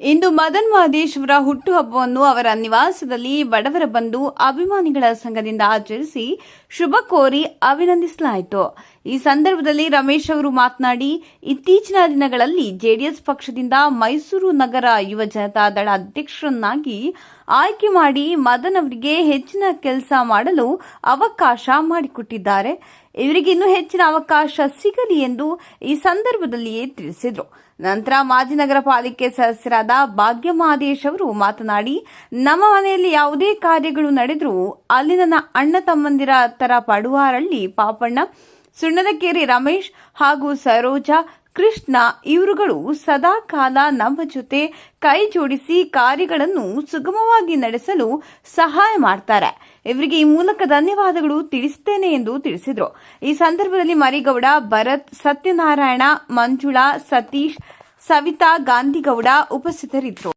ಇಂದು ಮದನ್ ಮಹದೇಶ್ವರ ಹುಟ್ಟುಹಬ್ಬವನ್ನು ಅವರ ನಿವಾಸದಲ್ಲಿ ಬಡವರ ಬಂಧು ಅಭಿಮಾನಿಗಳ ಸಂಘದಿಂದ ಆಚರಿಸಿ ಶುಭ ಕೋರಿ ಅಭಿನಂದಿಸಲಾಯಿತು. ಈ ಸಂದರ್ಭದಲ್ಲಿ ರಮೇಶ್ ಅವರು ಮಾತನಾಡಿ, ಇತ್ತೀಚಿನ ದಿನಗಳಲ್ಲಿ ಜೆಡಿಎಸ್ ಪಕ್ಷದಿಂದ ಮೈಸೂರು ನಗರ ಯುವ ಜನತಾ ದಳ ಅಧ್ಯಕ್ಷರನ್ನಾಗಿ ಆಯ್ಕೆ ಮಾಡಿ ಮದನ್ ಅವರಿಗೆ ಹೆಚ್ಚಿನ ಕೆಲಸ ಮಾಡಲು ಅವಕಾಶ ಮಾಡಿಕೊಟ್ಟಿದ್ದಾರೆ. ಇವರಿಗೆ ಇನ್ನೂ ಹೆಚ್ಚಿನ ಅವಕಾಶ ಸಿಗಲಿ ಎಂದು ಈ ಸಂದರ್ಭದಲ್ಲಿಯೇ ತಿಳಿಸಿದರು. ನಂತರ ಮಾಜಿ ನಗರ ಪಾಲಿಕೆ ಸದಸ್ಯರಾದ ಭಾಗ್ಯ ಮಹದೇಶ್ ಅವರು ಮಾತನಾಡಿ, ನಮ್ಮ ಮನೆಯಲ್ಲಿ ಯಾವುದೇ ಕಾರ್ಯಗಳು ನಡೆದರೂ ಅಲ್ಲಿ ನನ್ನ ಅಣ್ಣ ತಮ್ಮಂದಿರ ತರ ಪಡುವಾರಳ್ಳಿ ಪಾಪಣ್ಣ, ಸುಣ್ಣದಕೆರೆ ರಮೇಶ್ ಹಾಗೂ ಸರೋಜಾ, ಕೃಷ್ಣ ಇವರುಗಳು ಸದಾ ಕಾಲ ನಮ್ಮ ಜೊತೆ ಕೈ ಜೋಡಿಸಿ ಕಾರ್ಯಗಳನ್ನು ಸುಗಮವಾಗಿ ನಡೆಸಲು ಸಹಾಯ ಮಾಡ್ತಾರೆ. ಇವರಿಗೆ ಈ ಮೂಲಕ ಧನ್ಯವಾದಗಳು ತಿಳಿಸುತ್ತೇನೆ ಎಂದು ತಿಳಿಸಿದರು. ಈ ಸಂದರ್ಭದಲ್ಲಿ ಮರಿಗೌಡ, ಭರತ್, ಸತ್ಯನಾರಾಯಣ, ಮಂಜುಳಾ, ಸತೀಶ್, ಸವಿತಾ, ಗಾಂಧಿಗೌಡ ಉಪಸ್ಥಿತರಿದ್ದರು.